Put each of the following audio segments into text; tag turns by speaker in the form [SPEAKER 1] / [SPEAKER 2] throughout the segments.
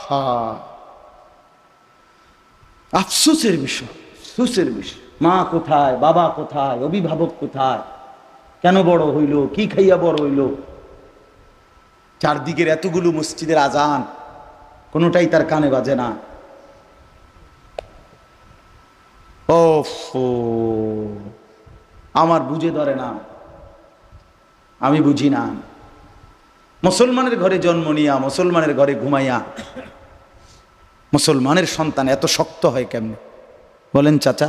[SPEAKER 1] আহা, আফসোসের বিষয়, আফসোসের বিষয়। মা কোথায়, বাবা কোথায়, অভিভাবক কোথায়, কেন বড় হইল, কি খাইয়া বড় হইল? চারদিকের এতগুলো মসজিদের আজান, কোনোটাই তার কানে বাজে না। ওফো, আমার বুঝে ধরে না, আমি বুঝি না। মুসলমানের ঘরে জন্ম নিয়া, মুসলমানের ঘরে ঘুমাইয়া মুসলমানের সন্তান এত শক্ত হয় কেমনে বলেন চাচা?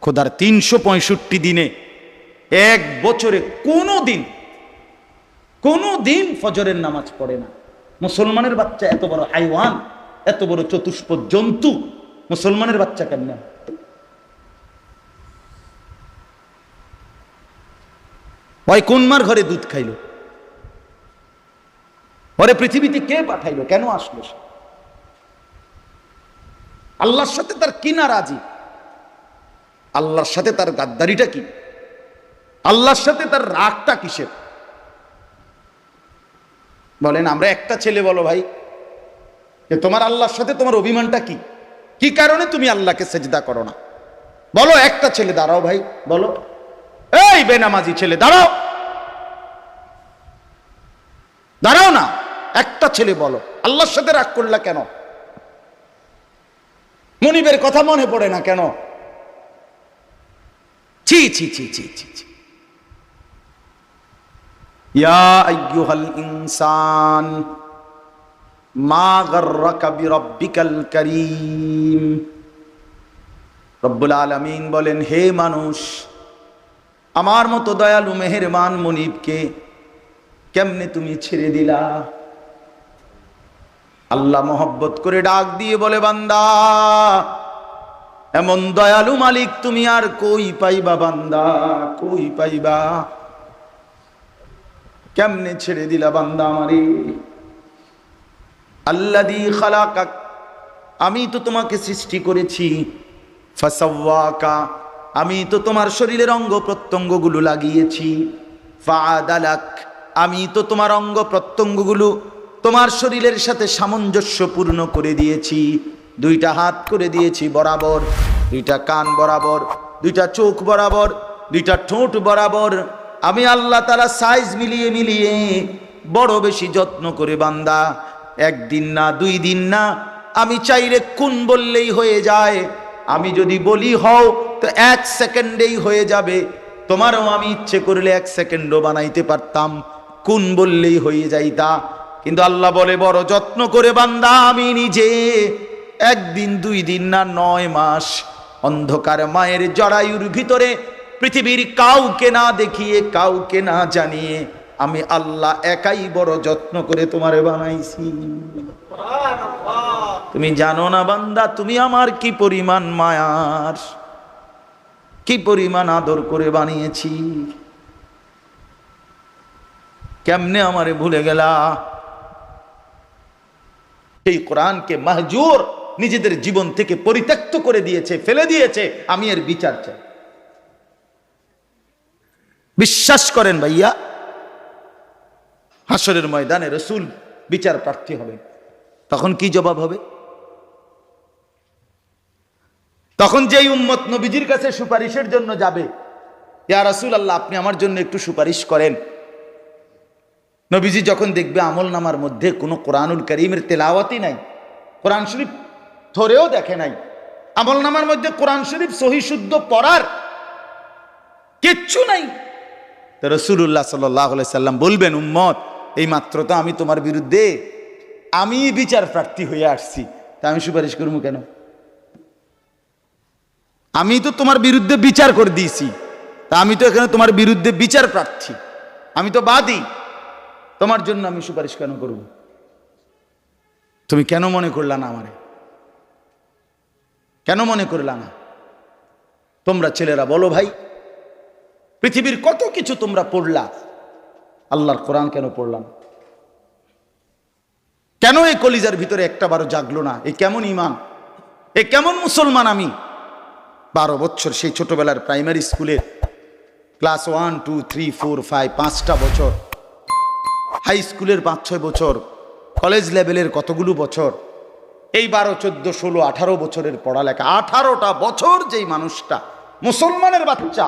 [SPEAKER 1] খোদার 365 দিনে এক বছরে কোনো দিন ফজরের নামাজ পড়ে না। মুসলমানের বাচ্চা এত বড় হাইওয়ান, এত বড় চতুষ্পদ জন্তু, মুসলমানের বাচ্চা কেমনে? ওই কোন মার ঘরে দুধ খাইলো? ওরে পৃথিবীতে কে পাঠাইলো? কেন আসলো সে? আল্লাহর সাথে তার কি নারাজি? আল্লাহর সাথে তার গাদ্দারিটা কি? আল্লাহর সাথে তার রাগটা কিসের? বলেন, আমরা একটা ছেলে, বলো ভাই, যে তোমার আল্লাহর সাথে তোমার অভিমানটা কি? কি কারণে তুমি আল্লাহকে সেজদা করো না? বলো, একটা ছেলে দাঁড়াও ভাই, বলো। এই বেনামাজি ছেলে দাঁড়াও, দাঁড়াও না, একটা ছেলে বলো, আল্লাহর সাথে রাগ করলা কেন? মনিবের কথা মনে পড়ে না কেন? ছি ছি ছি ছি ছি ছি। ইয়া আইয়ুহাল ইনসান মা গাররাকা বিরাব্বিকাল কারীম। রব্বুল আলামিন বলেন, হে মানুষ, আমার মতো দয়ালু মেহেরবান মনিবকে কেমনে তুমি ছেড়ে দিলা? আল্লাহ মহব্বত করে ডাক দিয়ে বলে, বান্দা, এমন দয়ালু মালিক তুমি আর কই পাইবা বান্দা, কই পাইবা? কেমনে ছেড়ে দিলা বান্দা আমারে? আল্লাযী খালাকাক, আমি তো তোমাকে সৃষ্টি করেছি, ফাসাওয়াকা, আমি তো তোমার শরীরের অঙ্গ প্রত্যঙ্গগুলো লাগিয়েছি, ফাআদালাক, আমি তো তোমার অঙ্গ প্রত্যঙ্গগুলো তোমার শরীরের সাথে সামঞ্জস্যপূর্ণ করে দিয়েছি। দুইটা হাত করে দিয়েছি বরাবর, দুইটা কান বরাবর, দুইটা চোখ বরাবর, দুইটা ঠোঁট বরাবর। আমি আল্লাহ তাআলা সাইজ মিলিয়ে মিলিয়ে বড় বেশি যত্ন করে বান্দা, একদিন না, 2 দিন না, আমি চাইলে কোন বললেই হয়ে যায়। আমি যদি বলি হও তো 1 সেকেন্ডেই হয়ে যাবে। তোমারও আমি ইচ্ছে করলে 1 সেকেন্ডও বানাইতে পারতাম, কোন বললেই হয়ে যাইতা। কিন্তু আল্লাহ বলে, বড় যত্ন করে বান্দা আমি নিজে 1 দিন 2 দিন না 9 মাস অন্ধকার মায়ের জরায়ুর ভিতরে পৃথিবীর কাউকে না দেখিয়ে, কাউকে না জানিয়ে আমি আল্লাহ একাই বড় যত্ন করে তোমারে বানাইছি। তুমি জানো না বান্দা, তুমি আমার কি পরিমাণ মায়ার, কি পরিমাণ আদর করে বানিয়েছি। কেমনে আমারে ভুলে গেলা? এই কোরআনকে মাহজুর নিজেদের জীবন থেকে পরিত্যক্ত করে দিয়েছে, ফেলে দিয়েছে। আমি এর বিচার চাই। বিশ্বাস করেন ভাইয়া, হাসরের ময়দানে রাসূল বিচার প্রার্থী হবে, তখন কি জবাব হবে? তখন যেই উম্মত নবীজির কাছে সুপারিশের জন্য যাবে, ইয়া রাসূলুল্লাহ, আপনি আমার জন্য একটু সুপারিশ করেন। নবীজি যখন দেখবে আমল নামার মধ্যে কোনো কোরআনুল কারীমের তেলাওয়াতই নাই, কোরআন শরীফ ধরেও দেখে নাই, আমল নামার মধ্যে কোরআন শরীফ সহি শুদ্ধ পড়ার কিচ্ছু নাই, তো রাসূলুল্লাহ সাল্লাল্লাহু আলাইহি সাল্লাম বলবেন, উম্মত, এই মাত্র তো আমি তোমার বিরুদ্ধে আমি বিচার প্রার্থী হয়ে আসছি, তা আমি সুপারিশ করবো কেন? আমি তো তোমার বিরুদ্ধে বিচার করে দিয়েছি, তা আমি তো এখানে তোমার বিরুদ্ধে বিচার প্রার্থী, আমি তো বাদী, তোমার জন্য আমি সুপারিশ কেন করব? তুমি কেন মনে করলা না আমারে? কেন মনে করলা না? তোমরা ছেলেরা বলো ভাই, পৃথিবীর কত কিছু তোমরা পড়লা, আল্লাহর কোরআন কেন পড়লাম? কেন এই কলিজার ভিতরে একটাবারও জাগলো না? এ কেমন ইমান, এ কেমন মুসলমান আমি? 12 বছর সেই ছোটবেলার প্রাইমারি স্কুলে ক্লাস 1, 2, 3, 4, 5, 5টা বছর, হাই স্কুলের 5-6 বছর, কলেজ লেভেলের কতগুলো বছর, এই 12, 14, 16, 18 বছরের পড়ালেখা, 18টা বছর যেই মানুষটা মুসলমানের বাচ্চা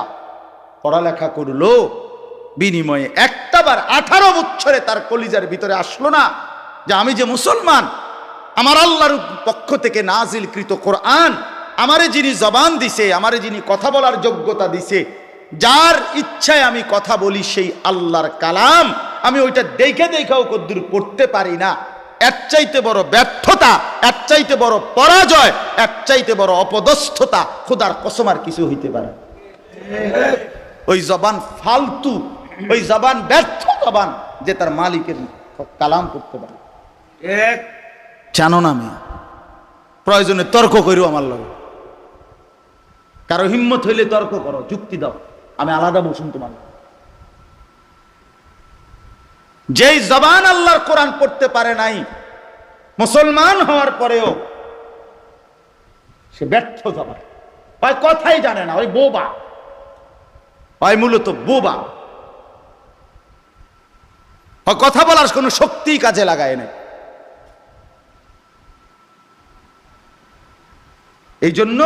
[SPEAKER 1] পড়ালেখা করলো, বিনিময়ে একটাবার 18 বছরে তার কলিজার ভিতরে আসলো না যে আমি যে মুসলমান, আমার আল্লাহর পক্ষ থেকে নাজিলকৃত কোরআন, আমারে যিনি জবান দিছে, আমারে যিনি কথা বলার যোগ্যতা দিছে, যার ইচ্ছায় আমি কথা বলি, সেই আল্লাহর কালাম আমি ওইটা দেখে দেখাও কদ্দুর পড়তে পারি না। এর চাইতে বড় ব্যর্থতা, এর চাইতে বড় পরাজয়, এর চাইতে বড় অপদস্থতা খোদার কসম আর কিছু হইতে পারে। ওই জবান ফালতু, ওই জবান ব্যর্থ জবান, যে তার মালিকের কালাম পড়তে পারে। জানো না, আমি প্রয়োজনে তর্ক করিও আমার লগে, কারো হিম্মত হইলে তর্ক করো, যুক্তি দাও, আমি আলাদা বসুন তোমার। যেই জবান আল্লাহর কোরআন পড়তে পারে নাই, মুসলমান হওয়ার পরেও সে ব্যর্থ জবান, ওই কথাই জানে না, ওই বোবা, ওই মূলত বোবা, ওই কথা বলার কোনো শক্তি কাজে লাগায় না। এই জন্য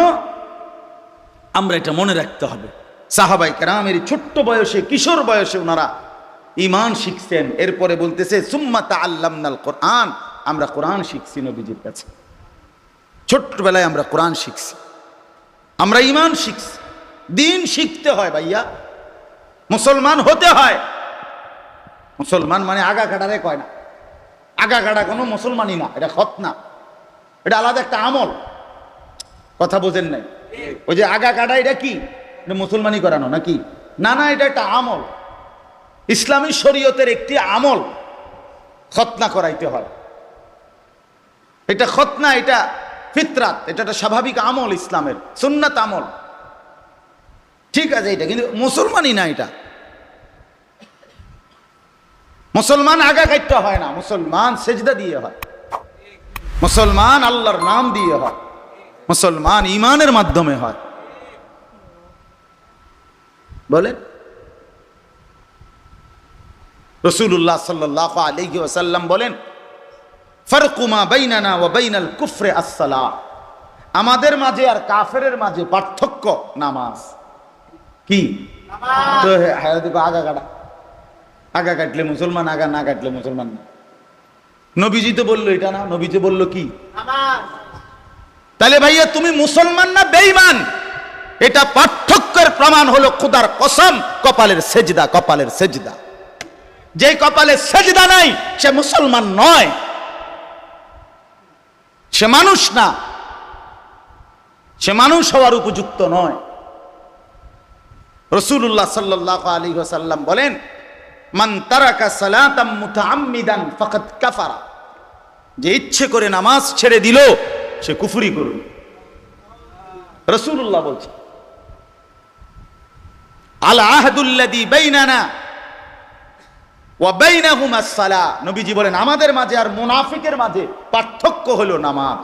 [SPEAKER 1] আমরা এটা মনে রাখতে হবে। সাহাবাই কেরামের ছোট্ট বয়সে, কিশোর বয়সে ওনারা ঈমান শিখছেন। এরপরে বলতেছে সুম্মা তাআল্লামনাল কোরআন, আমরা কোরআন শিখছি নবীজির কাছে, ছোট্টবেলায় আমরা কোরআন শিখছি, আমরা ঈমান শিখছি। দিন শিখতে হয় ভাইয়া, মুসলমান হতে হয়। মুসলমান মানে আগা কাটারে কয় না, আগা কাটা কোনো মুসলমানই না, এটা খতনা, এটা আলাদা একটা আমল। কথা বোঝেন নাই? ওই যে আগা কাটা, এটা কি? এটা মুসলমানি করানো নাকি? না না, এটা একটা আমল, ইসলামী শরীয়তের একটি আমল, খতনা করাইতে হয়। এটা খতনা, এটা ফিতরাত, এটা একটা স্বাভাবিক আমল, ইসলামের সুন্নাত আমল, ঠিক আছে এটা, কিন্তু মুসলমানই না এটা। মুসলমান আগা কাটতে হয় না, মুসলমান সেজদা দিয়ে হয়, মুসলমান আল্লাহর নাম দিয়ে হয়, মুসলমান ঈমানের মাধ্যমে হয়। বলেন রাসূলুল্লাহ সাল্লাল্লাহু আলাইহি ওয়াসাল্লাম বলেন, ফারকু মা বাইনানা ওয়া বাইনাল কুফরি আস-সালাহ, আমাদের মাঝে আর কাফেরের মাঝে পার্থক্য নামাজ। কি নামাজ? তো আগা কাটা, আগা কাটলে মুসলমান, আগা না কাটলে মুসলমান না। নবীজি তো বললো এটা না, নবীজি বললো কি? নামাজ। তাহলে ভাইয়া তুমি মুসলমান না বেঈমান, এটা পার্থক্যের প্রমাণ হলো খোদার কসম কপালের সেজদা, কপালের সেজদা। যে কপালে সেজদা নাই সে মুসলমান নয়, সে মানুষ না, সে মানুষ হওয়ার উপযুক্ত নয়। রাসূলুল্লাহ সাল্লাল্লাহু আলাইহি ওয়াসাল্লাম বলেন, মান তারাকা সালাতাম মুতাআম্মিদান ফাকাদ কাফারা, যে ইচ্ছে করে নামাজ ছেড়ে দিল সে কুফরি করল। রাসূলুল্লাহ বলছে, আল আহদুল্লাযী বাইনানা ওয়া বাইনাহুমা আস-সালাহ, নবীজি বলেন আমাদের মাঝে আর মুনাফিকের মাঝে পার্থক্য হলো নামাজ।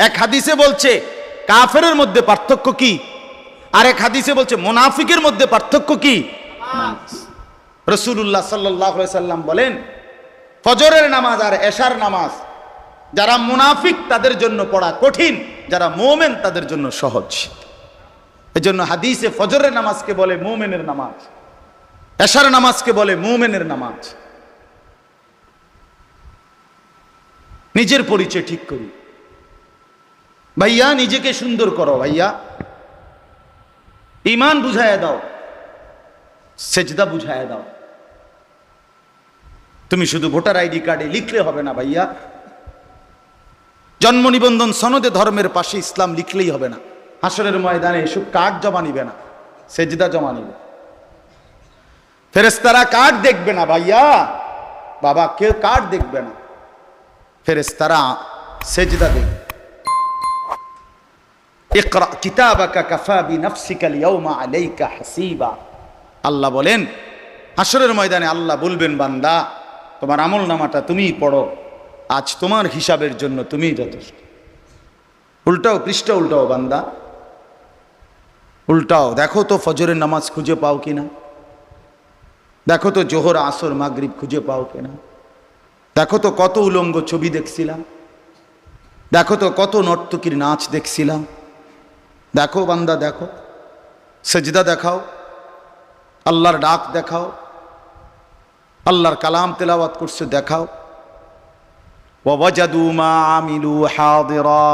[SPEAKER 1] এক হাদিসে বলছে কাফেরের মধ্যে পার্থক্য কি, আর এক হাদিসে বলছে মুনাফিকের মধ্যে পার্থক্য কি, নামাজ। রাসূলুল্লাহ সাল্লাল্লাহু আলাইহি সাল্লাম বলেন, ফজরের নামাজ আর এশার নামাজ যারা মুনাফিক তাদের জন্য পড়া কঠিন, যারা মুমিন তাদের জন্য সহজ। এজন্য হাদিসে ফজরের নামাজকে বলে মুমিনের নামাজ, এশার নামাজকে বলে মুমিনের নামাজ। নিজের পরিচয় ঠিক করি ভাইয়া, নিজেকে সুন্দর করো ভাইয়া, ঈমান বুঝায়া দাও, সেজদা বুঝায়া দাও। তুমি শুধু ভোটার আইডি কার্ডে লিখলে হবে না ভাইয়া, জন্ম নিবন্ধন সনদে ধর্মের পাশে ইসলাম লিখলেই হবে না। হাসরের ময়দানে এসব কার্ড জমা নিবে না, সেজদা জমা নিবে। ফেরেশতারা কার্ড দেখবে না ভাইয়া, বাবা কেউ কার্ড দেখবে না, ফেরেশতারা সেজদা দেখবে। ইকরা কিতাবাকা কাফা বিনাফসিকা আল-ইয়াওমা আলাইকা হাসিবা, আল্লাহ বলেন হাসরের ময়দানে আল্লাহ বলবেন, বান্দা তোমার আমল নামাটা তুমিই পড়ো, আজ তোমার হিসাবের জন্য তুমিই যথেষ্ট। উল্টাও, পৃষ্ঠা উল্টাও বান্দা, উল্টাও, দেখো তো ফজরের নামাজ খুঁজে পাও কিনা, দেখো তো জোহর আসর মাগরিব খুঁজে পাও কিনা, দেখো তো কত উলঙ্গ ছবি দেখছিলাম, দেখো তো কত নর্তকীর নাচ দেখছিলাম। দেখো বান্দা, দেখো সেজদা দেখাও, আল্লাহর ডাক দেখাও, আল্লাহর কালাম তেলাওয়াত করছে দেখাও। ওয়াজাদু মা আমিলু হাদিরা,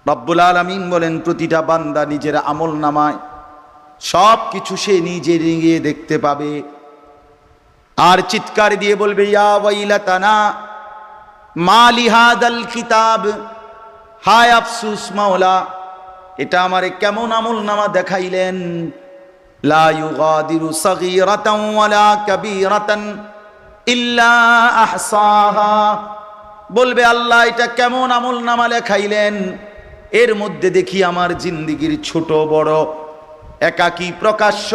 [SPEAKER 1] রব্বুল আলামিন বলেন প্রতিটা বান্দা নিজের আমল নামায় সব কিছু সে নিজে নিয়ে দেখতে পাবে। আর চিৎকার দিয়ে বলবে, ইয়া ওয়াইলাতানা মা লিহাদাল কিতাব, হায় আফসুস মাওলা, এটা আমারে কেমন আমল নামা দেখাইলেন। লা ইউগাদিরু সাগীরাতান ওয়ালা কাবীরাতান ইল্লা আহসাহা, বলবে আল্লাহ এটা কেমন আমল নামা লেখাইলেন, এর মধ্যে দেখি আমার জিন্দিগির ছোট বড়, একাকী প্রকাশ্য,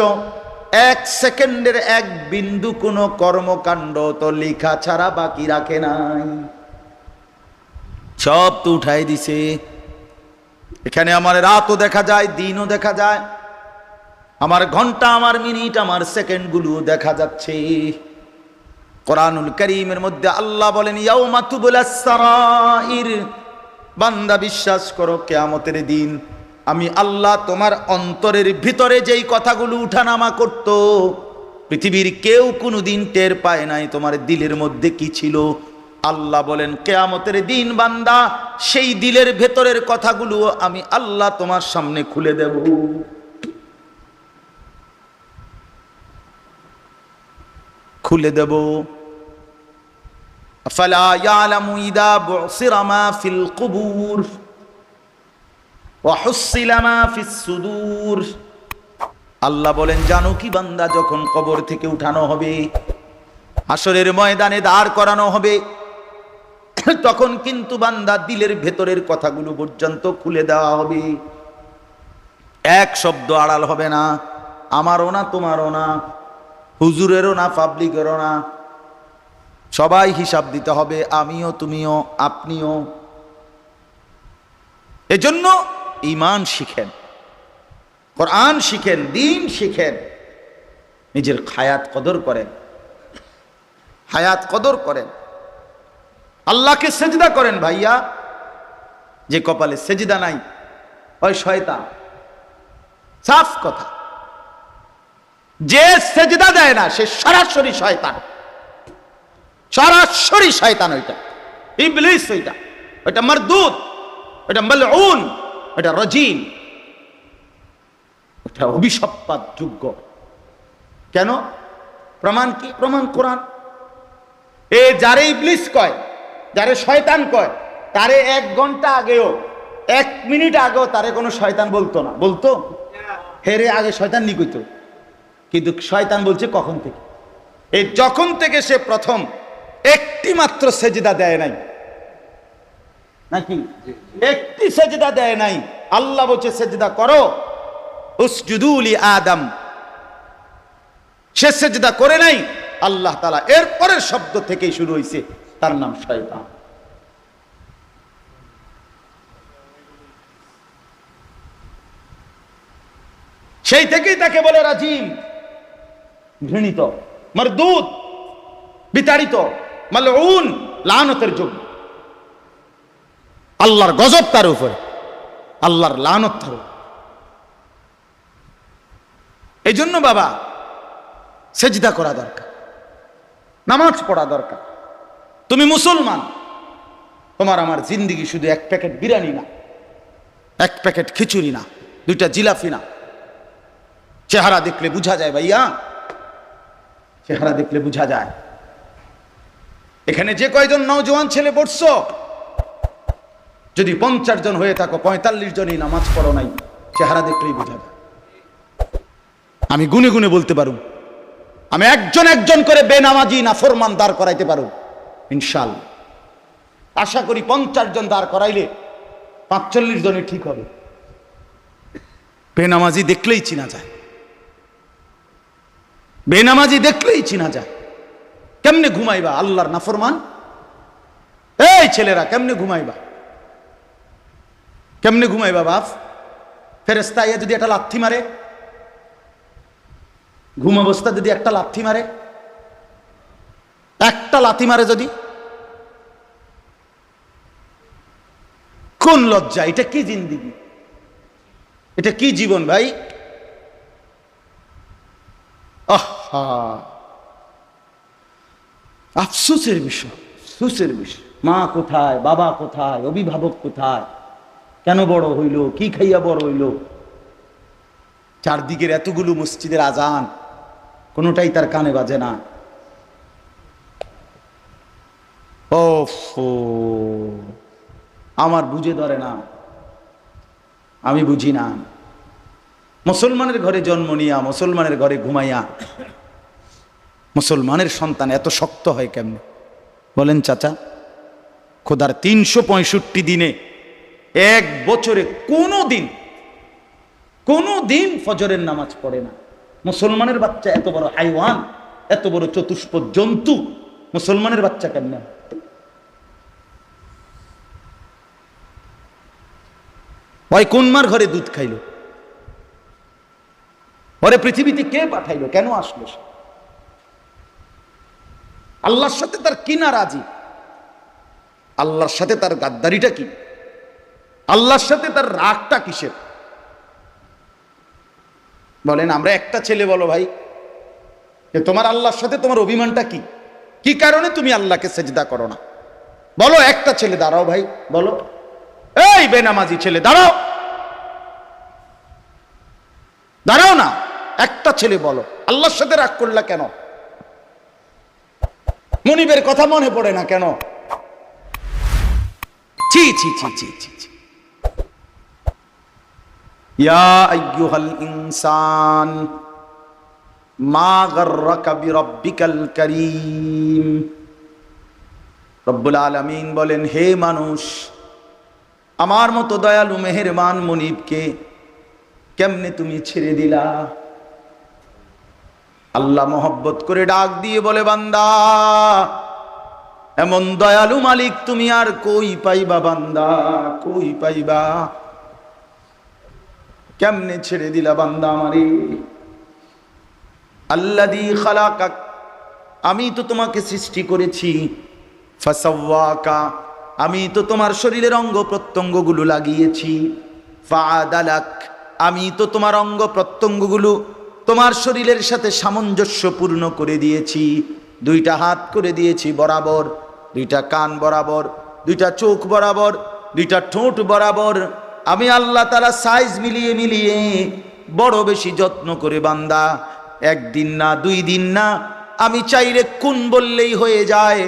[SPEAKER 1] এক সেকেন্ডের এক বিন্দু কোনো কর্মকাণ্ড তো লেখা ছাড়া বাকি রাখে নাই, সব তো উঠাই দিছে। এখানে আমার রাতও দেখা যায়, দিনও দেখা যায়, আমার ঘন্টা, আমার মিনিট, আমার সেকেন্ডগুলো দেখা যাচ্ছে। কোরআনুল কারীমের মধ্যে আল্লাহ বলেন, ইয়াউমা তুবলাস সারাইর, বান্দা বিশ্বাস করো কিয়ামতের দিন আমি আল্লাহ তোমার অন্তরের ভিতরে যেই কথাগুলো উঠানামা করত, পৃথিবীর কেউ কোনোদিন টের পায় নাই তোমার দিলের মধ্যে কি ছিল। আল্লাহ বলেন কিয়ামতের দিন বান্দা সেই দিলের ভেতরের কথাগুলো আমি আল্লাহ তোমার সামনে খুলে দেব। খুলে দেব। আফালা ইয়ালামু ইযা বুসিরা মা ফিল কুবুর ওয়া হুসিলা মা ফিস সুদূর, আল্লাহ বলেন জানো কি বান্দা যখন কবর থেকে উঠানো হবে, হাসরের ময়দানে দাঁড় করানো হবে, তখন কিন্তু বান্দা দিলের ভেতরের কথাগুলো পর্যন্ত খুলে দেওয়া হবে। এক শব্দ আড়াল হবে না, আমারও না, তোমারও না, হুজুরেরও না, পাবলিকেরও না, সবাই হিসাব দিতে হবে, আমিও, তুমিও, আপনিও। এজন্য ঈমান শিখেন, কোরআন শিখেন, দ্বীন শিখেন, নিজের হায়াত কদর করেন, হায়াত কদর করেন, আল্লাহকে সেজদা করেন। ভাইয়া, যে কপালে সেজদা নাই ওই শয়তান, সাফ কথা। যে সেজদা দেয় না সে সরাসরি শয়তান, সরাসরি শয়তান, ওইটা ইবলিস, ওইটা মারদুদ, ওইটা মালউন, ওইটা রাজিম, ওইটা অভিশাপাত যোগ্য। কেন? প্রমাণ কি? প্রমাণ কোরআন। এ যারে ইবলিস কয়, যারে শয়তান কয়, তারে 1 ঘন্টা আগেও, 1 মিনিট আগেও তারে কোনো শয়তান বলতো না। বলতো? হেরে আগে শয়তান নি কইতো, কিন্তু শয়তান বলছে কখন থেকে? এই যখন থেকে সে প্রথম একটি মাত্র সেজদা দেয় নাই, নাকি একটি সেজদা দেয় নাই, আল্লাহ বলছে সেজদা করো, উসজুদু লি আদম, সে সেজদা করে নাই, আল্লাহ তাআলা এর পরের শব্দ থেকেই শুরু হয়েছে, তার নাম শয়তান। সেই থেকেই তাকে বলে রাজিম, ঘৃণিত, মারদুদ, বিতাড়িত, মালউন, লানতের যোগ্য। আল্লাহর গজব তার উপরে, আল্লাহর লানত তার উপরে। এই জন্য বাবা সেজদা করা দরকার, নামাজ পড়া দরকার। তুমি মুসলমান, তোমার আমার জিন্দিগি শুধু 1 প্যাকেট বিরিয়ানি না, 1 প্যাকেট খিচুড়ি না, 2টা জিলাপি না। চেহারা দেখলে বুঝা যায় ভাইয়া, চেহারা দেখলে বুঝা যায়। এখানে যে কয়জন নওজোয়ান ছেলে পড়ছো, যদি 50 জন হয়ে থাকো, 45 জনই নামাজ পড়ো নাই, চেহারা দেখলেই বুঝা যায়। আমি গুনে গুনে বলতে পারো, আমি একজন একজন করে বেনামাজি নাফরমান দাঁড় করাইতে পারো ইনশাআল্লাহ। আশা করি 50 জন দাঁড় করাইলে 45 জনই ঠিক হবে। বেনামাজি দেখলেই চিনা যায়, বেনামাজি দেখলেই চিনা যায়। কেমনে ঘুমাইবা আল্লাহর নাফরমান? এই ছেলেরা কেমনে ঘুমাইবা? কেমনে ঘুমাইবা বাপ? ফেরেশতা আইয়া যদি একটা লাথি মারে, ঘুম অবস্থা যদি একটা লাথি মারে, একটা লাথি মারে যদি, কোন লজ্জা! এটা কি জিন্দেগি, এটা কি জীবন ভাই! আহা, আফসোসের বিষয়, আফসোসের বিষয়। মা কোথায়, বাবা কোথায়, অভিভাবক কোথায়, কেন বড় হইল, কি খাইয়া বড় হইল? চারদিকের এতগুলো মসজিদের আজান, কোনোটাই তার কানে বাজে না। ওফো, আমার বুঝে ধরে না, আমি বুঝি না। মুসলমানের ঘরে জন্ম নিয়া, মুসলমানের ঘরে ঘুমাইয়া, মুসলমানের সন্তান এত শক্ত হয় কেমনে বলেন চাচা? খোদার 365 দিনে, এক বছরে কোনো দিন ফজরের নামাজ পড়ে না। মুসলমানের বাচ্চা এত বড় হাইওয়ান, এত বড় চতুষ্পদ জন্তু, মুসলমানের বাচ্চা কেমনে? ভাই কোন মার ঘরে দুধ খাইলো? ওরে পৃথিবীতে কে পাঠাইলো? কেন আসলো সে? আল্লাহর সাথে তার কি নারাজি? আল্লাহর সাথে তার গাদ্দারিটা কি? আল্লাহর সাথে তার রাগটা কিসের? বলেন, আমরা একটা ছেলে, বলো ভাই, যে তোমার আল্লাহর সাথে তোমার অভিমানটা কি? কি কারণে তুমি আল্লাহকে সেজদা করো না? বলো, একটা ছেলে দাঁড়াও ভাই, বলো। এই বেনামাজি ছেলে দাঁড়াও, দাঁড়াও না, একটা ছেলে বলো, আল্লাহর সাথে রাগ করলা কেন? মনিবের কথা মনে পড়ে না কেন? ছি ছি ছি ছি ছি ছি। ইয়া আইয়ুহাল ইনসান মা গাররাকা বিরাব্বিকাল কারীম। রব্বুল আলামিন বলেন, হে মানুষ, আমার মতো দয়ালু মেহেরবান মনিবকে কেমনে তুমি ছেড়ে দিলা? আল্লাহ মহব্বত করে ডাক দিয়ে বলে, বান্দা, এমন দয়ালু মালিক তুমি আর কই পাইবা বান্দা, কই পাইবা? কেমনে ছেড়ে দিলা বান্দা আমারে? আল্লাযী খালাকাক, আমি তো তোমাকে সৃষ্টি করেছি, ফাসাওয়াকা, আমি তো তোমার শরীরের অঙ্গ প্রত্যঙ্গগুলো লাগিয়েছি, ফাআদালাক, আমি তো তোমার অঙ্গ প্রত্যঙ্গগুলো তোমার শরীরের সাথে সামঞ্জস্যপূর্ণ করে দিয়েছি। দুইটা হাত করে দিয়েছি বরাবর, দুইটা কান বরাবর, দুইটা চোখ বরাবর, দুইটা ঠোঁট বরাবর। আমি আল্লাহ তাআলা সাইজ মিলিয়ে মিলিয়ে বড় বেশি যত্ন করে বান্দা, একদিন না, 2 দিন না, আমি চাইলে কোন বললেই হয়ে যায়।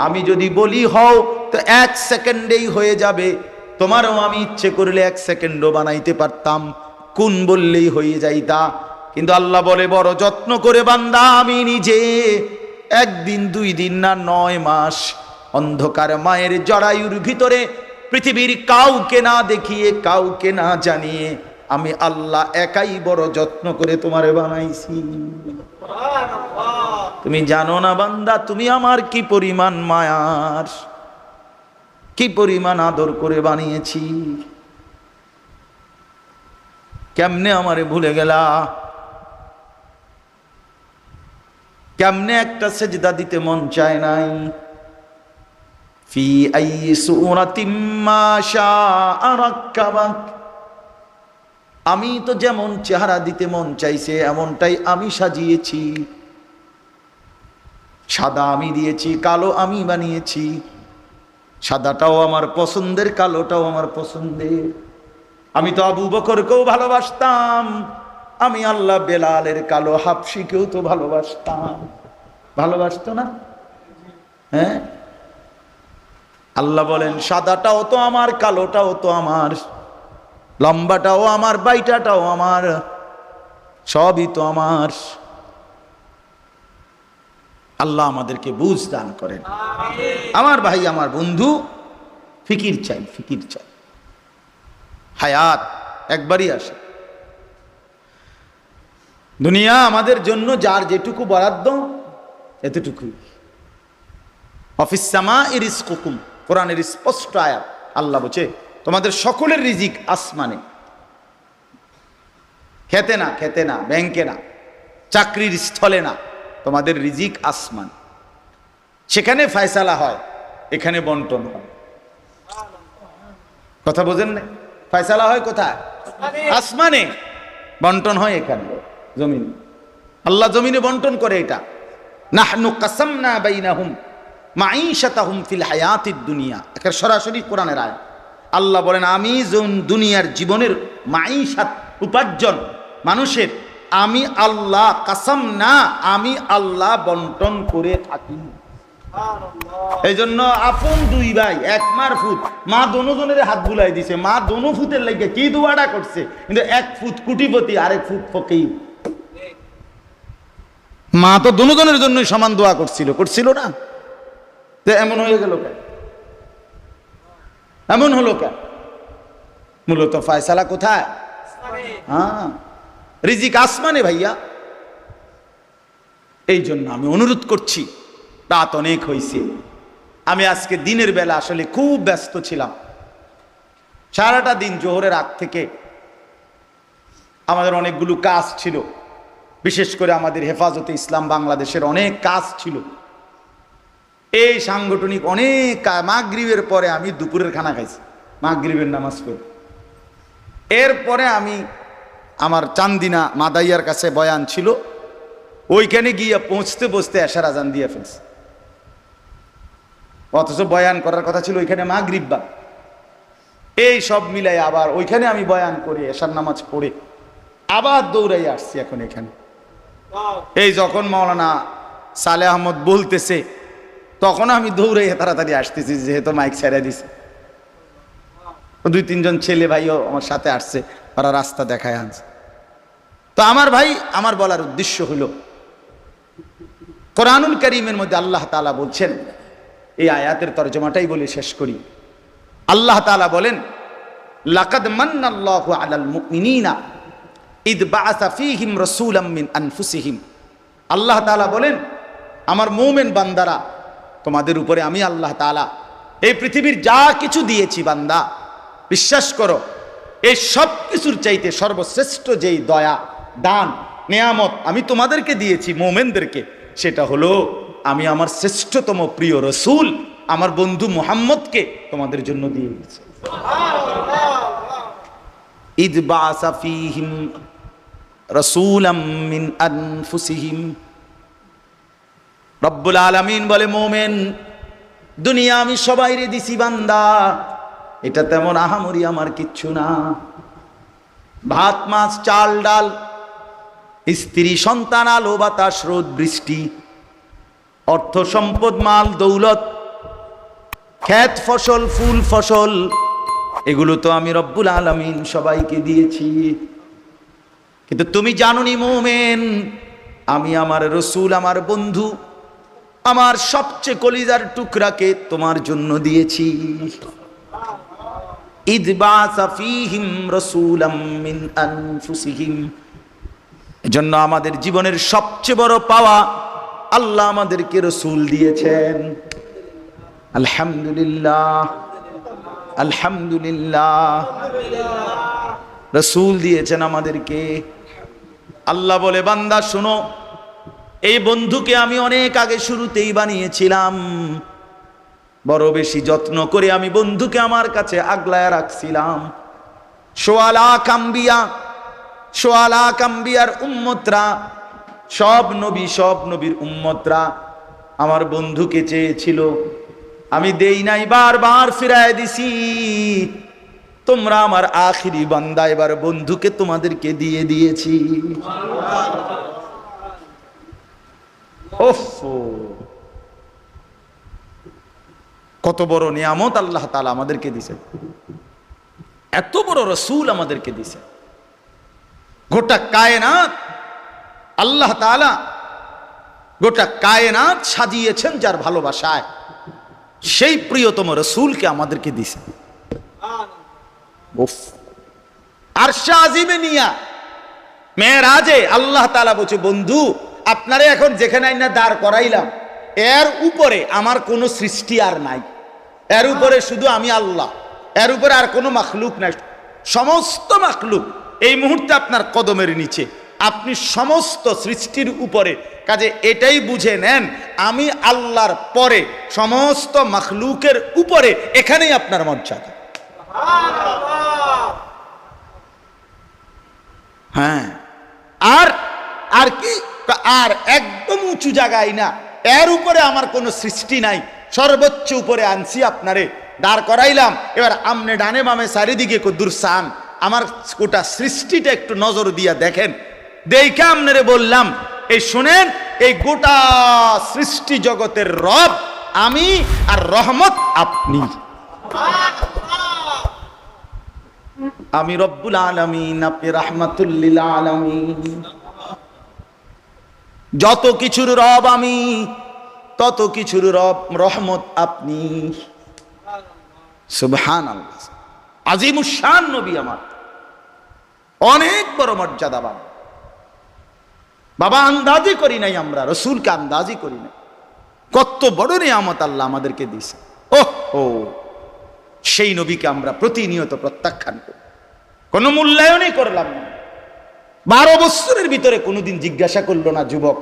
[SPEAKER 1] আমি যদি বলি হও তো 1 সেকেন্ডেই হয়ে যাবে। তোমারও আমি ইচ্ছে করলে 1 সেকেন্ডও বানাইতে পারতাম, কোন বললেই হয়ে যাইতা। কিন্তু আল্লাহ বলে, বড় যত্ন করে বান্দা আমি নিজে 1 দিন 2 দিন না 9 মাস অন্ধকার মায়ের জরায়ুর ভিতরে পৃথিবীর কাউকে না দেখিয়ে, কাউকে না জানিয়ে আমি আল্লাহ একাই বড় যত্ন করে তোমারে বানাইছি। তুমি জানো না বান্দা, তুমি আমার কি পরিমাণ মায়ার, কি পরিমাণ আদর করে বানিয়েছি। কেমনে আমারে ভুলে গেলা? কেমনে একটা সেজদা দিতে মন চায় নাই? ফি আইয়ি সূরাতিম মা শাআ রাক্কাবাক, আমি তো যেমন চেহারা দিতে মন চাইছে এমনটাই আমি সাজিয়েছি। সাদা আমি দিয়েছি, কালো আমি বানিয়েছি। সাদাটাও আমার পছন্দের, কালোটাও আমার পছন্দের। আমি তো আবু বকরকেও ভালোবাসতাম, আমি আল্লাহ বেলালের কালো হাফসিকেও তো ভালোবাসতাম। ভালোবাসতো না? হ্যাঁ, আল্লাহ বলেন, সাদাটাও তো আমার, কালোটাও তো আমার, লম্বাটাও আমার, বাইটাটাও আমার, সবই তো আমার। আল্লাহ আমাদেরকে বুঝ দান করেন। আমার ভাই, আমার বন্ধু, ফিকির চাই, ফিকির চাই। হায়াত একবারই আসে। দুনিয়া আমাদের জন্য যার যেটুকু বরাদ্দ এতটুকুই। অফিস সামাই রিজকুকুম, কোরআনের স্পষ্ট আয়াত। আল্লাহ বলছে, তোমাদের সকলের রিজিক আসমানে। খেতে না, খেতে না, ব্যাংকে না, চাকরির স্থলে না, তোমাদের রিজিক আসমান। সেখানে ফয়সালা হয়, এখানে বন্টন হয়। কথা বোঝেন না? ফয়সালা হয় কোথায়? আসমানে, বন্টন হয় এখানে জমিন। আল্লাহ জমিনে বন্টন করে এটা। নাহনু কাসামনা বাইনাহুম মাঈশাতাহুম ফিল হায়াতিদ দুনিয়া, একের সরাসরি কোরআনের আয়াত। আল্লাহ বলেন আমি দুনিয়ার জীবনের মাঈশাত, উপার্জন মানুষের আমি আল্লাহ কাসাম না, আমি আল্লাহ বন্টন করে থাকি। এই জন্য আপন দুই ভাই এক মার ফুট, মা দোনোজনের হাত বুলাই দিছে, মা দোনো ফুটের লাগে কি দুয়াটা করছে, কিন্তু এক ফুট কুটিপতি আরেক ফুট ফকির। মা তো দোনোজনের জন্যই সমান দোয়া করছিল না? তো এমন হয়ে গেল কেন? এমন হলো কেন? মূলত ফয়সালা কোথায়? হ্যাঁ, রিজিক আসমানে ভাইয়া। এই জন্য আমি অনুরোধ করছি, রাত অনেক হয়েছে, আমি আজকে দিনের বেলা আসলে খুব ব্যস্ত ছিলাম। সারাটা দিন জোহরের আগ থেকে আমাদের অনেকগুলো কাজ ছিল, বিশেষ করে আমাদের হেফাজতে ইসলাম বাংলাদেশের অনেক কাজ ছিল। এই সাংগঠনিক অনেক মাগরিবের পরে আমি দুপুরের খানা খাইছি, মাগরিবের নামাজ পড়ে। এরপরে আমি আমার চান্দিনা মাদাইয়ার কাছে বয়ান ছিল, ওইখানে গিয়ে পৌঁছতে এশার আজান দিয়ে ফেলছে। অথচ বয়ান করার কথা ছিল ওইখানে মাগরিব বা। এই সব মিলাই আবার ওইখানে আমি বয়ান করে এশার নামাজ পড়ে আবার দৌড়াই আসছি এখন এখানে। এই যখন মাওলানা সালে আহমদ বলতেছে তখন আমি দৌড়াইয়া তাড়াতাড়ি আসতেছি, যেহেতু মাইক ছেড়ে দিছে। দুই তিনজন ছেলে ভাইও আমার সাথে আসছে, ওরা রাস্তা দেখায় আনছে। তো আমার ভাই, আমার বলার উদ্দেশ্য হলো কোরআনুল কারীমের মধ্যে আল্লাহ তাআলা বলছেন, এই আয়াতের তরজমাটাই বলে শেষ করি। আল্লাহ তাআলা বলেন লাকাদ মান্নাল্লাহু আলাল মুমিনিনা ইদ বাআসা ফীহিম রাসূলাম মিন আনফুসিহিম। আল্লাহ তাআলা বলেন আমার মুমিন বান্দারা, তোমাদের উপরে আমি আল্লাহ তাআলা এই পৃথিবীর যা কিছু দিয়েছি বান্দা, বিশ্বাস করো এই সব কিছুর চাইতে সর্বশ্রেষ্ঠ যেই দয়া, দান, নেয়ামত আমি তোমাদেরকে দিয়েছি মুমিনদেরকে, সেটা হলো আমি আমার শ্রেষ্ঠতম প্রিয় রসুল আমার বন্ধু মুহাম্মদকে তোমাদের জন্য দিয়ে দিয়েছি। ইদ বাআসা ফীহিম রাসূলাম মিন আনফুসিহিম। রব্বুল আলামিন বলে মুমিন দুনিয়া আমি সবাইরে দিছি বান্দা, এটা তেমন আহামরি আমার কিচ্ছু না। ভাত মাছ চাল ডাল, স্ত্রী সন্তান, আলো বাতাস রোদ বৃষ্টি, অর্থ সম্পদ মাল দৌলত, ক্ষেত ফসল ফুল ফসল, এগুলো তো আমি রব্বুল আলামিন সবাইকে দিয়েছি। কিন্তু তুমি জানোনি মুমিন, আমি আমার রসুল, আমার বন্ধু, আমার সবচেয়ে কলিজার টুকরাকে তোমার জন্য দিয়েছি। ইদ বাআসা ফীহিম রাসূলাম মিন আনফুসিহিম। এজন্য আমাদের জীবনের সবচেয়ে বড় পাওয়া আল্লাহ আমাদেরকে রসুল দিয়েছেন। আলহামদুলিল্লাহ, আলহামদুলিল্লাহ, রসুল দিয়েছেন আমাদেরকে। আল্লাহ বলে বান্দা শোনো, এই বন্ধুকে আমি অনেক আগে শুরুতেই বানিয়েছিলাম, বড় বেশি যত্ন করে আমি বন্ধুকে আমার কাছে আগলায় রাখছিলাম। সোয়া লাখ আম্বিয়ার উম্মতরা, সব নবীর উম্মতরা আমার বন্ধুকে চেয়েছিল, আমি দেই নাই, বারবার ফিরায় দিছি। তোমরা আমার আখিরি বান্দা, এবার বন্ধুকে তোমাদেরকে দিয়ে দিয়েছি। কত বড় নিয়ামত আল্লাহ তাআলা আমাদেরকে দিয়েছেন, এত বড় রসুল আমাদেরকে দিয়েছেন। গোটা কায়নাত আল্লাহ তাআলা, গোটা কায়নাত সাজিয়েছেন যার ভালোবাসায়, সেই প্রিয়তম রসুলকে আমাদেরকে দিয়েছেন। আরশে আজিমে নিয়া মেরাজে আল্লাহ তাআলা বলছে, বন্ধু আপনারে এখন যেখানে আইনা দাঁড় করাইলাম, এর উপরে আমার কোনো সৃষ্টি আর নাই, এর উপরে শুধু আমি আল্লাহ, এর উপরে আর কোনো মাখলুক নাই। সমস্ত মাখলুক এই মুহূর্তে আপনার কদমের নিচে, আপনি সমস্ত সৃষ্টির উপরে কাজে এটাই বুঝে নেন, আমি আল্লাহর পরে সমস্ত মাখলুকের উপরে, এখানেই আপনার মর্যাদা। হ্যাঁ, আর আর কি, আর একদম উঁচু জায়গায় না, এর উপরে আমার কোনো সৃষ্টি নাই, সর্বোচ্চ উপরে আনছি আপনারে, দাঁড় করাইলাম। এবার আমনে ডানে বামে চারিদিকে কদ্দুর চান, আমার গোটা সৃষ্টিটা একটু নজর দিয়া দেখেন। দেখে আপনারে বললাম, এই শুনেন, এই গোটা সৃষ্টি জগতের রব আমি, আর রহমত আপনি। আমি রব্বুল আলামিন, আপনি রাহমাতুল লিল আলামিন। যত কিছুর রব আমি, তত কিছুর রব রহমত আপনি। সুবহানাল্লাহ। আজিমুশ শান নবী আমার, অনেক বড় মর্যাদাবান। বাবা আন্দাজি করি নাই আমরা, রসুলকে আন্দাজি করি নাই। কত বড় নিয়ামত আল্লাহ আমাদেরকে দিয়েছে। ও সেই নবীকে আমরা প্রতিনিয়ত প্রত্যাখ্যান করি, কোনো মূল্যায়নই করলাম না। 12 বছরের ভিতরে কোনোদিন জিজ্ঞাসা করলো না যুবক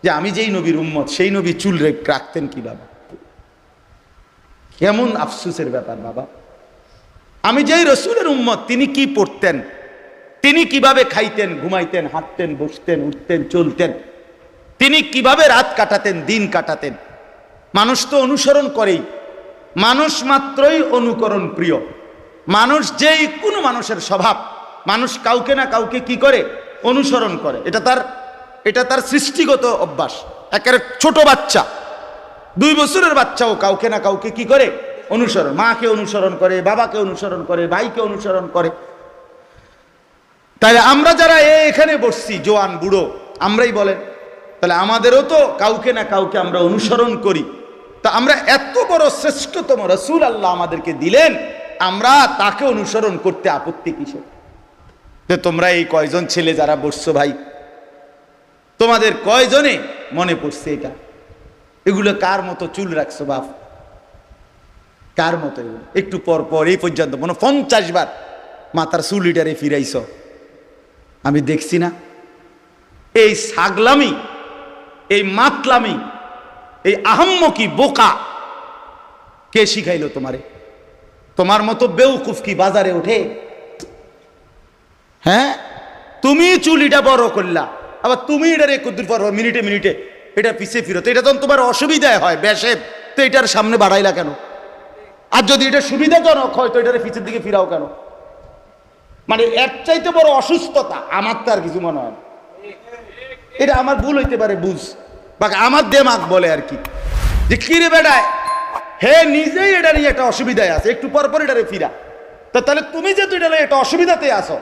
[SPEAKER 1] যে আমি যেই নবীর উম্মত, সেই নবী চুল রাখতেন কিভাবে। কেমন আফসোসের ব্যাপার বাবা। আমি যেই রসুলের উম্মত, তিনি কি পড়তেন, তিনি কিভাবে খাইতেন, ঘুমাইতেন, হাঁটতেন, বসতেন, উঠতেন, চলতেন, তিনি কিভাবে রাত কাটাতেন, দিন কাটাতেন। মানুষ তো অনুসরণ করেই, মানুষ মাত্রই অনুকরণ প্রিয়। মানুষ যেই কোনো মানুষের স্বভাব, মানুষ কাউকে না কাউকে কি করে, অনুসরণ করে। এটা তার সৃষ্টিগত অভ্যাস। একেবারে ছোট বাচ্চা, 2 বছরের বাচ্চাও কাউকে না কাউকে কি করে, অনুসরণ। মাকে অনুসরণ করে, বাবাকে অনুসরণ করে, ভাইকে অনুসরণ করে। তাহলে আমরা যারা এখানে বসছি, জোয়ান বুড়ো, আমরাই বলেন, তাহলে আমাদেরও তো কাউকে না কাউকে আমরা অনুসরণ করি। তা আমরা এত বড় শ্রেষ্ঠতম রসুল আল্লাহ আমাদেরকে দিলেন, আমরা তাকে অনুসরণ করতে আপত্তি কিসের? যে তোমরা এই কয়জন ছেলে যারা বসছো ভাই, তোমাদের কয়জনে মনে পড়ছে এটা, এগুলো কার মতো চুল রাখছো বাপ, কার মতো? একটু পর পর এই পর্যন্ত মনে 50 বার মাথার চুলিটারে ফিরাইছ, আমি দেখছি না। এই ছাগলামি, এই মাতলামি, এই আহাম্মকি বোকা কে শিখাইলো তোমারে? তোমার মতো বেউকুফ কি বাজারে ওঠে? হ্যাঁ, তুমি চুলিটা বড় করলা, আবার তুমি এটার একদূর পর মিনিটে মিনিটে এটা পিছিয়ে ফিরত। এটা যখন তোমার অসুবিধায় হয় বেশে, তো এটার সামনে বাড়াইলা কেন? আর যদি এটা সুবিধাজনক হয় তো এটার পিছের দিকে ফিরাও কেন? মানে এর চাইতে বড় অসুস্থতা আমার তো আর কিছু মনে হয় না। এটা আমার ভুল হইতে পারে, বুঝ বা আমার দেমাগ বলে আর কি, যে কিরে বেড়ায় হে নিজেই এটা নিয়ে একটা অসুবিধায় আছে, একটু পর পর এটারে ফিরা। তো তাহলে তুমি যেহেতু এটা একটা অসুবিধাতে আসো,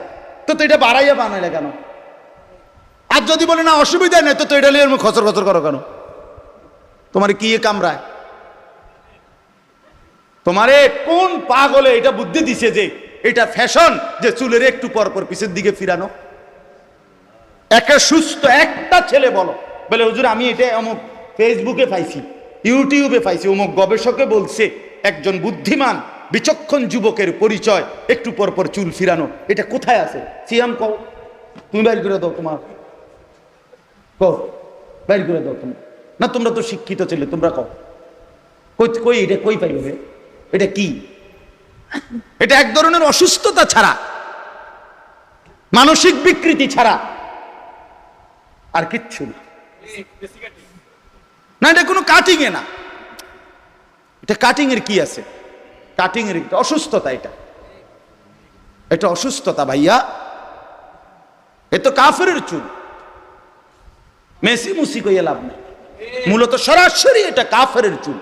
[SPEAKER 1] তো এটা বাড়াইয়া বানাইলে কেন? আর যদি বলে না অসুবিধা নেই, তো এটা নিয়ে খচর খচর করো কেন? তোমার কি কামড়ায়? তোমারে কোন পাগলে এটা বুদ্ধি দিছে যে এটা ফ্যাশন, যে চুলের একটু পর পর পিছের দিকে ফিরানো? একটা সুস্থ একটা ছেলে বলে হুজুর আমি এটা অমুক ফেসবুকে পাইছি, ইউটিউবে পাইছি, অমুক গবেষকে বলছে একজন বুদ্ধিমান বিচক্ষণ যুবকের পরিচয় একটু পর পর চুল ফিরানো। এটা কোথায় আছে? সিয়াম কও, তুমি বাইর করে দাও, তোমার কও, বাইর করে দাও তুমি। না তোমরা তো শিক্ষিত ছেলে, তোমরা কও কই এটা কই পাইবে? এটা কি? এটা এক ধরনের অসুস্থতা ছাড়া, মানসিক বিকৃতি ছাড়া আর কিচ্ছু না। না এটা কোনো কাটিং এ না, এটা কাটিং এর কি আছে? কাটিং এর অসুস্থতা, এটা অসুস্থতা ভাইয়া। এ তো কাফেরের চুল, মেসি মুসি কইয়া লাভ নেই। মূলত সরাসরি এটা কাফেরের চুল,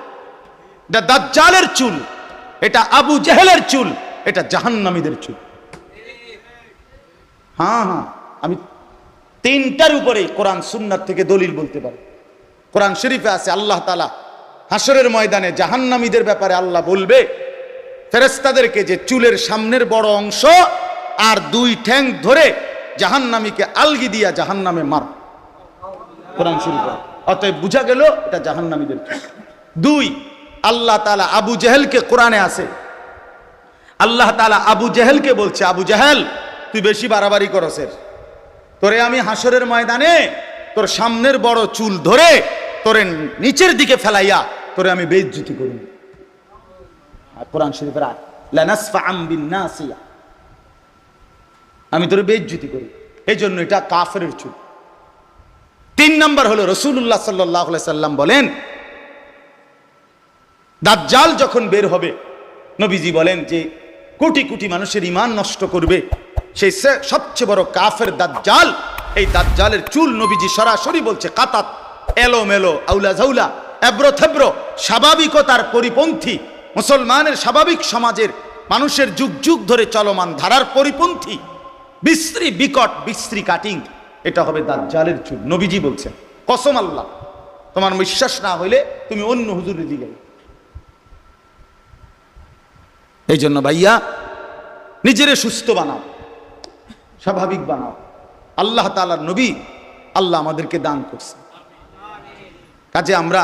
[SPEAKER 1] এটা দাজ্জালের চুল, এটা আবু জেহেলের চুল, এটা জাহান্নামীদের চুল। হ্যাঁ, আমি 3টার উপরে কোরআন সুন্নাত থেকে দলিল বলতে পারি। কোরআন শরীফে আছে আল্লাহ তাআলা হাসরের ময়দানে জাহান্নামীদের ব্যাপারে আল্লাহ বলবে ফেরেশতাদেরকে যে চুলের সামনের বড় অংশ আর 2 ঠ্যাং ধরে জাহান্নামীকে আলগি দিয়া জাহান্নামে মার। কোরআন শরীফে অতএব বুঝা গেল এটা জাহান্নামীদের চুল। 2, আল্লাহ তাআলা আবু জেহেলকে, কোরআনে আছে আল্লাহ তাআলা আবু জেহেলকে বলছে, আবু জেহেল তুই বেশি বাড়াবাড়ি করছেন, তোরে আমি হাসরের ময়দানে তোর সামনের বড় চুল ধরে তোরে নিচের দিকে ফেলাইয়া তোরে আমি বেইজ্জতি করব। আর কোরআন শরীফের আয়াত, লানাসফাআম বিন-নাসিয়া, আমি তোরে বেইজ্জতি করি। এই জন্য এটা কাফেরের চুল। 3 নাম্বার হলো রাসূলুল্লাহ সাল্লাল্লাহু আলাইহি সাল্লাম বলেন, দাজ্জাল যখন বের হবে, নবীজি বলেন যে কোটি কোটি মানুষের ঈমান নষ্ট করবে সেই সবচেয়ে বড় কাফের দাজ্জাল। এই দাজ্জালের চুল নবীজি সরাসরি বলছে কাতাত, এলোমেলো, আউলা ঝাউলা, এবড়ো থেবড়ো, স্বাভাবিকতার পরিপন্থী, মুসলমানের স্বাভাবিক সমাজের মানুষের যুগ যুগ ধরে চলমান ধারার পরিপন্থী, বিশ্রী বিকট বিশ্রী কাটিং, এটা হবে দাজ্জালের চুল। নবীজি বলছেন, কসম আল্লাহ, তোমার বিশ্বাস না হইলে তুমি অন্য হুজুরের দিকে। এই জন্য ভাইয়া নিজেরে সুস্থ বানাও, স্বাভাবিক বানাও। আল্লাহ তাআলার নবী আল্লাহ আমাদেরকে দান করছে, কাজে আমরা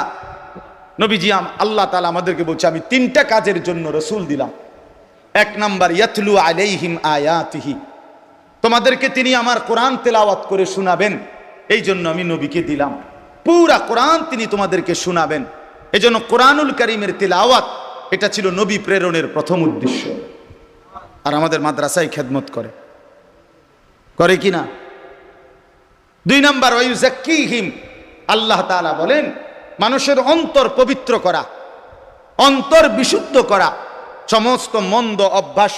[SPEAKER 1] নবীজি আল্লাহ তাআলা আমাদেরকে বলছে, আমি 3টা কাজের জন্য রাসূল দিলাম। 1 নাম্বার, ইয়াতলু আলাইহিম আয়াতিহি, তোমাদেরকে তিনি আমার কোরআন তেলাওয়াত করে শোনাবেন, এই জন্য আমি নবীকে দিলাম। পুরা কোরআন তিনি তোমাদেরকে শোনাবেন, এই জন্য কোরআনুল কারীমের তেলাওয়াত এটা ছিল নবী প্রেরণের প্রথম উদ্দেশ্য। আর আমাদের মাদ্রাসায় খেদমত করে কি না? 2 নাম্বার, ওয়ায়ুযাক্কিহিম, আল্লাহ তাআলা বলেন মানুষের অন্তর পবিত্র করা, অন্তর বিশুদ্ধ করা, সমস্ত মন্দ অভ্যাস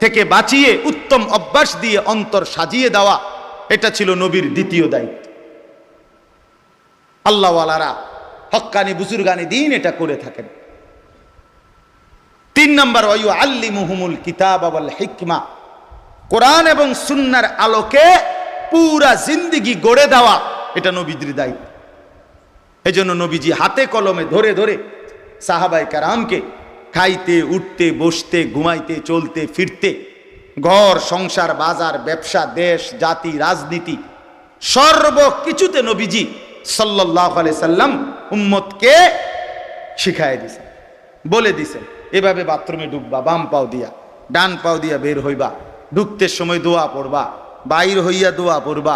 [SPEAKER 1] থেকে বাঁচিয়ে উত্তম অভ্যাস দিয়ে অন্তর সাজিয়ে দেওয়া, এটা ছিল নবীর দ্বিতীয় দায়িত্ব। আল্লাহওয়ালারা হক্কানি বুজুর্গানি দিন এটা করে থাকেন। 3 নাম্বার, ওয়ায়ুআল্লিমুহুমুল কিতাবা ওয়াল হিকমা, কোরআন এবং সুন্নাহর আলোকে পুরা জিন্দেগি গড়ে দেওয়া, এটা নবীর দায়িত্ব। এই জন্য নবীজি হাতে কলমে ধরে ধরে সাহাবায়ে কেরামকে খাইতে উঠতে বসতে ঘুমাইতে চলতে ফিরতে, ঘর সংসার বাজার ব্যবসা দেশ জাতি রাজনীতি সর্বকিছুতে নবীজি সাল্লাল্লাহু আলাইহি সাল্লাম উম্মতকে শিখায় দিয়েছেন, বলে দিয়েছেন এভাবে বাথরুমে ঢুকবা, বাম পাও দিয়া, ডান পাও দিয়া বের হইবা, ঢুকতে সময় দোয়া পড়বা, বাইর হইয়া দোয়া পড়বা,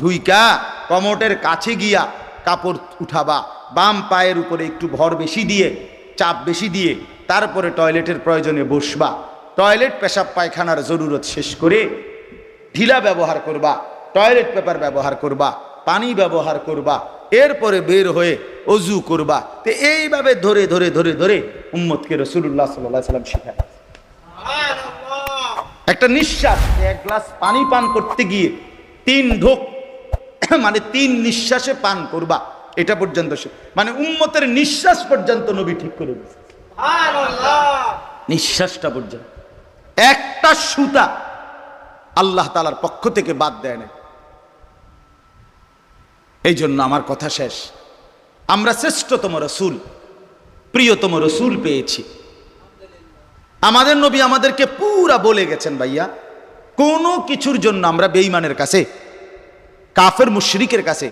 [SPEAKER 1] ঢুইকা কমোটের কাছে গিয়া কাপড় উঠাবা, বাম পায়ের উপরে একটু ভর বেশি দিয়ে চাপ বেশি দিয়ে তারপরে টয়লেটের প্রয়োজনে বসবা, টয়লেট পেশাব পায়খানার জরুরত শেষ করে ঢিলা ব্যবহার করবা, টয়লেট পেপার ব্যবহার করবা, পানি ব্যবহার করবা, এরপরে বের হয়ে অজু করবা। তো এইভাবে ধরে ধরে ধরে ধরে উম্মতকে রাসূলুল্লাহ সাল্লাল্লাহু আলাইহি ওয়াসাল্লাম শিখায়। একটা নিঃশ্বাস, 1 গ্লাস পানি পান করতে গিয়ে 3 ঢোক মানে 3 নিঃশ্বাসে পান করবা, এটা পর্যন্ত মানে উম্মতের নিঃশ্বাস পর্যন্ত নবী ঠিক করে দিয়েছে। সুবহানাল্লাহ, নিঃশ্বাসটা পর্যন্ত একটা সুতা আল্লাহ তাআলার পক্ষ থেকে বাদ দেয় না। এই জন্য আমার কথা শেষ, আমরা শ্রেষ্ঠতম রাসূল, প্রিয়তম রাসূল পেয়েছি। আমাদের নবী আমাদেরকে পুরা বলে গেছেন ভাইয়া, কোনো কিছুর জন্য আমরা বেঈমানের কাছে, কাফের মুশরিকের কাছে